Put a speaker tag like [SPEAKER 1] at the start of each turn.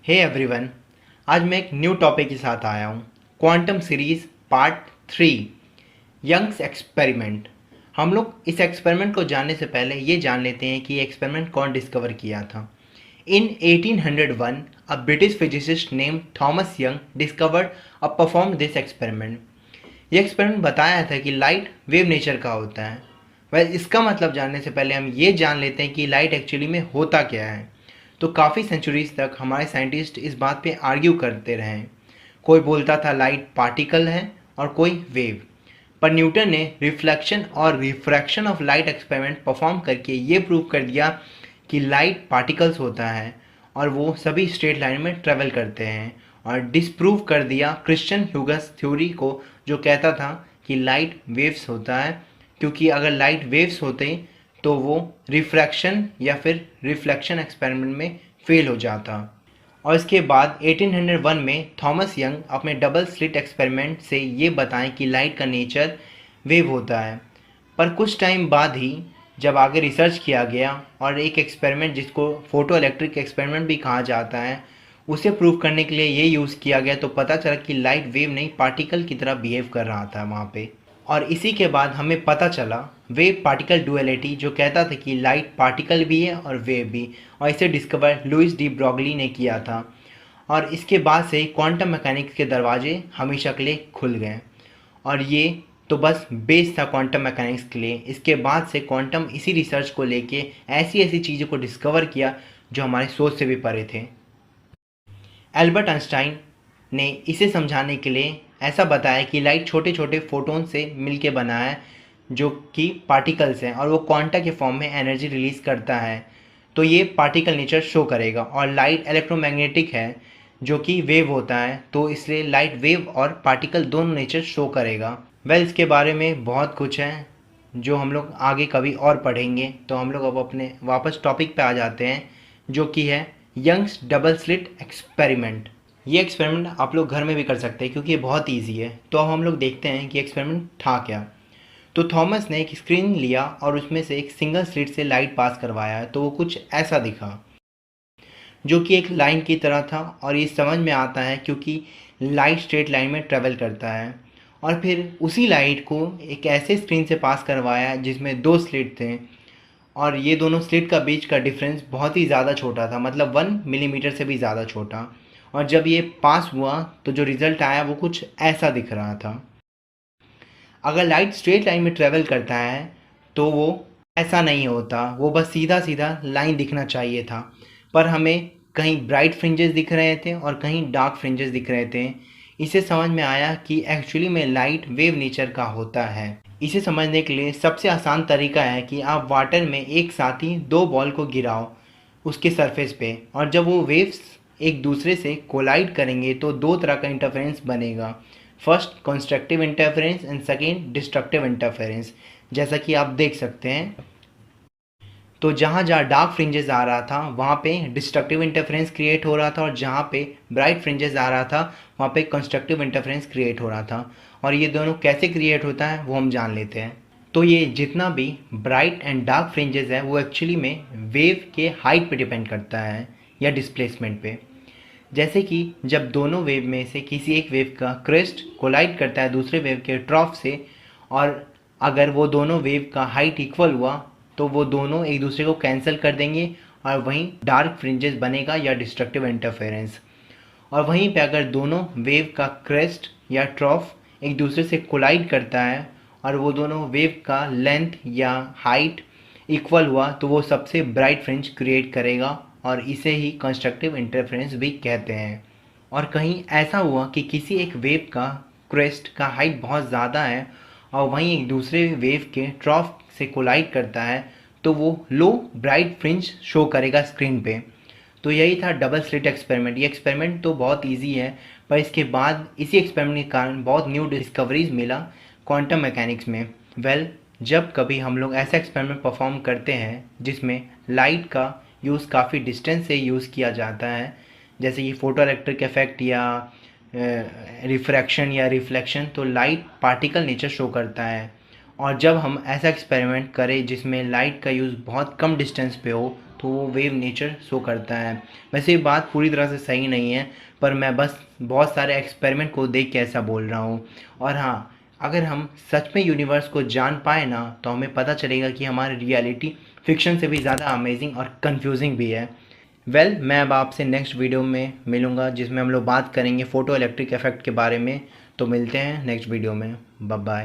[SPEAKER 1] Hey everyone, आज मैं एक न्यू टॉपिक के साथ आया हूँ। Quantum series part 3 Young's experiment. हम लोग इस एक्सपेरिमेंट को जानने से पहले ये जान लेते हैं कि ये एक्सपेरिमेंट कौन डिस्कवर किया था। इन 1801 a British physicist name Thomas young discovered और परफॉर्म दिस एक्सपेरिमेंट। ये एक्सपेरिमेंट बताया था कि लाइट वेव नेचर का होता है। वह इसका मतलब जानने से पहले हम ये जान लेते हैं कि लाइट एक्चुअली में होता क्या है। तो काफ़ी सेंचुरीज तक हमारे साइंटिस्ट इस बात पे आर्ग्यू करते रहे। कोई बोलता था लाइट पार्टिकल है और कोई वेव। पर न्यूटन ने रिफ्लेक्शन और refraction of light experiment perform करके ये प्रूव कर दिया कि लाइट पार्टिकल्स होता है और वो सभी स्ट्रेट लाइन में ट्रेवल करते हैं, और डिसप्रूव कर दिया क्रिश्चियन ह्यूगस थ्योरी को, जो कहता था कि लाइट वेव्स होता है, क्योंकि अगर लाइट वेव्स होते तो वो रिफ्रैक्शन या फिर रिफ्लेक्शन एक्सपेरिमेंट में फेल हो जाता। और इसके बाद 1801 में थॉमस यंग अपने डबल स्लिट एक्सपेरिमेंट से ये बताएं कि लाइट का नेचर वेव होता है। पर कुछ टाइम बाद ही जब आगे रिसर्च किया गया और एक एक्सपेरिमेंट जिसको फोटो इलेक्ट्रिक एक्सपेरिमेंट भी कहा जाता है, उसे प्रूव करने के लिए ये यूज़ किया गया, तो पता चला कि लाइट वेव नहीं पार्टिकल की तरह बिहेव कर रहा था वहाँ पे। और इसी के बाद हमें पता चला वेव पार्टिकल डुअलिटी, जो कहता था कि लाइट पार्टिकल भी है और वेव भी, और इसे डिस्कवर लुइस डी ब्रॉगली ने किया था। और इसके बाद से क्वांटम मैकेनिक्स के दरवाजे हमेशा के लिए खुल गए। और ये तो बस बेस था क्वांटम मैकेनिक्स के लिए। इसके बाद से क्वांटम इसी रिसर्च को लेके ऐसी ऐसी चीज़ों को डिस्कवर किया जो हमारी सोच से भी परे थे। एल्बर्ट आइंस्टाइन ने इसे समझाने के लिए ऐसा बताया कि लाइट छोटे छोटे फोटोन से मिलके बना है, जो कि पार्टिकल्स हैं, और वो क्वांटा के फॉर्म में एनर्जी रिलीज़ करता है। तो ये पार्टिकल नेचर शो करेगा। और लाइट इलेक्ट्रोमैग्नेटिक है, जो कि वेव होता है, तो इसलिए लाइट वेव और पार्टिकल दोनों नेचर शो करेगा। इसके बारे में बहुत कुछ है जो हम लोग आगे कभी और पढ़ेंगे। तो हम लोग अब अपने वापस टॉपिक पे आ जाते हैं, जो कि है यंग्स डबल स्लिट एक्सपेरिमेंट। ये एक्सपेरिमेंट आप लोग घर में भी कर सकते हैं क्योंकि ये बहुत ईजी है। तो अब हम लोग देखते हैं कि एक्सपेरिमेंट था क्या। तो थॉमस ने एक स्क्रीन लिया और उसमें से एक सिंगल स्लिट से लाइट पास करवाया, तो वो कुछ ऐसा दिखा, जो कि एक लाइन की तरह था। और ये समझ में आता है क्योंकि लाइट स्ट्रेट लाइन में ट्रेवल करता है। और फिर उसी लाइट को एक ऐसे स्क्रीन से पास करवाया जिसमें दो स्लिट थे, और ये दोनों स्लिट का बीच का डिफरेंस बहुत ही ज़्यादा छोटा था, मतलब 1 मिलीमीटर से भी ज़्यादा छोटा। और जब ये पास हुआ तो जो रिज़ल्ट आया वो कुछ ऐसा दिख रहा था। अगर लाइट स्ट्रेट लाइन में ट्रेवल करता है तो वो ऐसा नहीं होता, वो बस सीधा सीधा लाइन दिखना चाहिए था। पर हमें कहीं ब्राइट फ्रिंजेस दिख रहे थे और कहीं डार्क फ्रिंजेस दिख रहे थे। इसे समझ में आया कि एक्चुअली में लाइट वेव नेचर का होता है। इसे समझने के लिए सबसे आसान तरीका है कि आप वाटर में एक साथ ही दो बॉल को गिराओ उसके सरफेस पे, और जब वो वेव्स एक दूसरे से कोलाइड करेंगे तो दो तरह का इंटरफेरेंस बनेगा। First constructive interference and second destructive interference, जैसा कि आप देख सकते हैं। तो जहाँ जहाँ डार्क फ्रिंजेस आ रहा था वहाँ पे डिस्ट्रक्टिव इंटरफेरेंस क्रिएट हो रहा था, और जहाँ पे ब्राइट फ्रिंजेस आ रहा था वहाँ पे कंस्ट्रक्टिव इंटरफेरेंस क्रिएट हो रहा था। और ये दोनों कैसे क्रिएट होता है वो हम जान लेते हैं। तो ये जितना भी ब्राइट एंड डार्क फ्रिंजेस है वो एक्चुअली में वेव के हाइट पे डिपेंड करता है या डिस्प्लेसमेंट पे। जैसे कि जब दोनों वेव में से किसी एक वेव का क्रेस्ट कोलाइड करता है दूसरे वेव के ट्रॉफ से, और अगर वो दोनों वेव का हाइट इक्वल हुआ तो वो दोनों एक दूसरे को कैंसिल कर देंगे, और वहीं डार्क फ्रिंजेस बनेगा या डिस्ट्रक्टिव इंटरफेरेंस। और वहीं पे अगर दोनों वेव का क्रेस्ट या ट्रॉफ एक दूसरे से कोलाइड करता है और वो दोनों वेव का लेंथ या हाइट इक्वल हुआ तो वो सबसे ब्राइट फ्रिंज क्रिएट करेगा, और इसे ही कंस्ट्रक्टिव इंटरफेरेंस भी कहते हैं। और कहीं ऐसा हुआ कि किसी एक वेव का क्रेस्ट का हाइट बहुत ज़्यादा है और वहीं एक दूसरे वेव के ट्रॉफ से कोलाइड करता है, तो वो लो ब्राइट फ्रिंज शो करेगा स्क्रीन पे। तो यही था डबल स्लिट एक्सपेरिमेंट। ये एक्सपेरिमेंट तो बहुत इजी है, पर इसके बाद इसी एक्सपेरिमेंट के कारण बहुत न्यू डिस्कवरीज मिला क्वांटम मैकेनिक्स में। जब कभी हम लोग ऐसा एक्सपेरिमेंट परफॉर्म करते हैं जिसमें लाइट का यूज़ काफ़ी डिस्टेंस से यूज़ किया जाता है, जैसे कि फोटो इलेक्ट्रिक इफेक्ट या रिफ्रैक्शन या रिफ्लेक्शन, तो लाइट पार्टिकल नेचर शो करता है। और जब हम ऐसा एक्सपेरिमेंट करें जिसमें लाइट का यूज़ बहुत कम डिस्टेंस पे हो, तो वो वेव नेचर शो करता है। वैसे ये बात पूरी तरह से सही नहीं है, पर मैं बस बहुत सारे एक्सपेरिमेंट को देख के ऐसा बोल रहा हूँ। और हाँ, अगर हम सच में यूनिवर्स को जान पाए ना, तो हमें पता चलेगा कि हमारी रियलिटी फिक्शन से भी ज़्यादा अमेजिंग और कंफ्यूजिंग भी है। मैं अब आपसे नेक्स्ट वीडियो में मिलूँगा, जिसमें हम लोग बात करेंगे फ़ोटो इलेक्ट्रिक इफ़ेक्ट के बारे में। तो मिलते हैं नेक्स्ट वीडियो में। Bye bye.